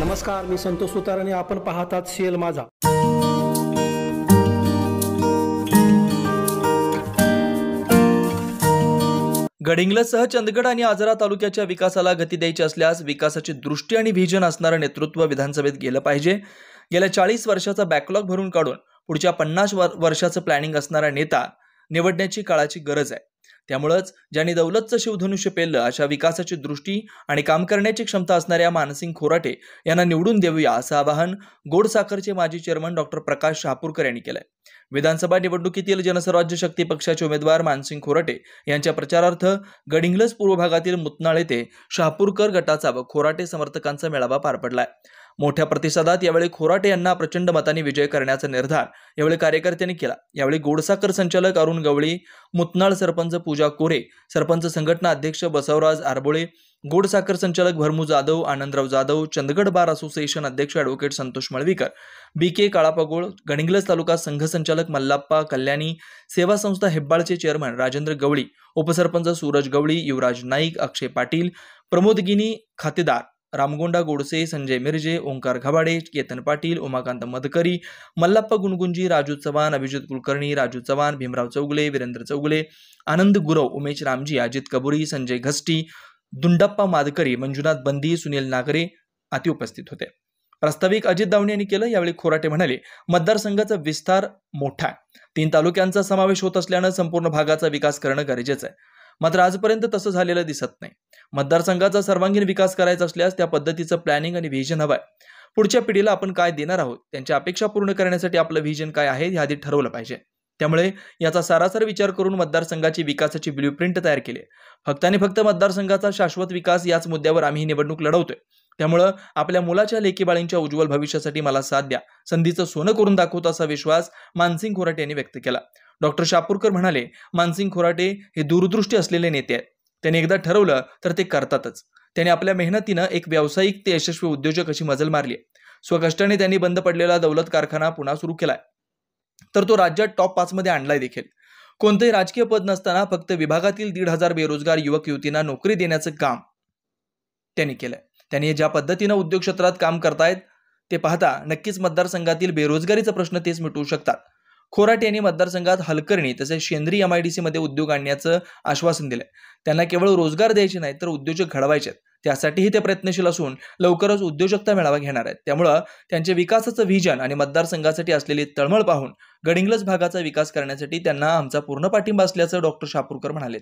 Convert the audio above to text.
नमस्कार, मी संतोष सुतार आणि आपण पाहतात सीएल माझा. गडिंग्लजसह चंदगड आणि आजरा तालुक्याच्या विकासाला गती द्यायची असल्यास विकासाची दृष्टी आणि व्हिजन असणारं नेतृत्व विधानसभेत गेलं पाहिजे. गेल्या 40 वर्षाचा बॅकलॉग भरून काढून पुढच्या 50 वर्षाचं प्लॅनिंग असणारा नेता निवडण्याची काळाची गरज आहे. त्यामुळेच ज्यांनी दौलतचं शिवधनुष्य पेललं अशा विकासाची दृष्टी आणि काम करण्याची क्षमता असणाऱ्या मानसिंग खोराटे यांना निवडून देऊया असं आवाहन गोडसाखरचे माजी चेअरमन डॉक्टर प्रकाश शहापूरकर यांनी केलंय. विधानसभा निवडणुकीतील जनस्वराज्य शक्ती पक्षाचे उमेदवार मानसिंग खोराटे यांच्या प्रचारार्थ गडिंग्लज पूर्व भागातील मुतनाळ येथे शहापूरकर गटाचा व खोराटे समर्थकांचा मेळावा पार पडलाय. मोठ्या प्रतिसादात यावेळी खोराटे यांना प्रचंड मतांनी विजय करण्याचा निर्धार यावेळी कार्यकर्त्यांनी केला. यावेळी गोडसाखर संचालक अरुण गवळी, मुतनाळ सरपंच पूजा कोरे, सरपंच संघटना अध्यक्ष बसवराज आरबोळे, गोडसाखर संचालक भरमू जाधव, आनंदराव जाधव, चंदगड बार असोसिएशन अध्यक्ष ॲडव्होकेट संतोष मळवीकर, BK काळापगोळ, गडिंग्लज तालुका संघ संचालक मल्लाप्पा कल्याणी, सेवा संस्था हेब्बाळचे चेअरमन राजेंद्र गवळी, उपसरपंच सूरज गवळी, युवराज नाईक, अक्षय पाटील, प्रमोदगिनी खातेदार, रामगोंडा गोडसे, संजय मिर्जे, ओंकार घबाडे, केतन पाटील, उमाकांत मदकरी, मल्लाप्पा गुणगुंजी, राजू चव्हाण, अभिजित कुलकर्णी, राजू चव्हाण, भीमराव चौगुले, वीरेंद्र चौगुले, आनंद गुरव, उमेश रामजी, अजित कबुरी, संजय घस्टी, दुंडप्पा मादकरी, मंजुनाथ बंदी, सुनील नागरे आदी उपस्थित होते. प्रास्ताविक अजित दावणे यांनी केलं. यावेळी खोराटे म्हणाले, मतदारसंघाचा विस्तार मोठा आहे. 3 तालुक्यांचा समावेश होत असल्यानं संपूर्ण भागाचा विकास करणं गरजेचं आहे. मात्र आजपर्यंत तसं झालेलं दिसत नाही. मतदारसंघाचा सर्वांगीण विकास करायचा असल्यास त्या पद्धतीचं प्लॅनिंग आणि व्हिजन हवंय. पुढच्या पिढीला आपण काय देणार आहोत, त्यांच्या अपेक्षा पूर्ण करण्यासाठी आपलं व्हिजन काय आहे हे आधी ठरवलं पाहिजे. त्यामुळे याचा सारासार विचार करून मतदारसंघाची विकासाची ब्ल्यूप्रिंट तयार केली. फक्त आणि फक्त मतदारसंघाचा शाश्वत विकास याच मुद्द्यावर आम्ही ही निवडणूक लढवतोय. त्यामुळं आपल्या मुलाच्या लेकीबाळींच्या उज्ज्वल भविष्यासाठी मला साथ द्या, संधीचं सोनं करून दाखवतो असा विश्वास मानसिंग खोराटे यांनी व्यक्त केला. डॉक्टर शहापूरकर म्हणाले, मानसिंग खोराटे हे दूरदृष्टी असलेले नेते आहेत. त्यांनी एकदा ठरवलं तर ते करतातच. त्यांनी आपल्या मेहनतीनं एक व्यावसायिक ते यशस्वी उद्योजक अशी मजल मारली. स्वकष्टाने त्यांनी बंद पडलेला दौलत कारखाना पुन्हा सुरू केलाय, तर तो राज्यात टॉप 5 मध्ये आणलाय देखील. कोणतेही राजकीय पद नसताना फक्त विभागातील 1,500 बेरोजगार युवक युवतींना नोकरी देण्याचं काम त्यांनी केलंय. त्यांनी ज्या पद्धतीनं उद्योग क्षेत्रात काम करतायत ते पाहता नक्कीच मतदारसंघातील बेरोजगारीचा प्रश्न तेच मिटवू शकतात. खोराटे यांनी मतदारसंघात हलकर्णी तसेच शेंद्री MIDC मध्ये उद्योग आणण्याचं आश्वासन दिलंय. त्यांना केवळ रोजगार द्यायचे नाही तर उद्योजक घडवायचे आहेत. त्यासाठीही ते प्रयत्नशील असून लवकरच उद्योजकता मेळावा घेणार आहेत. त्यामुळं त्यांचे विकासाचं व्हिजन आणि मतदारसंघासाठी असलेली तळमळ पाहून गडिंग्लज भागाचा विकास करण्यासाठी त्यांना आमचा पूर्ण पाठिंबा असल्याचं डॉक्टर शहापूरकर म्हणाले.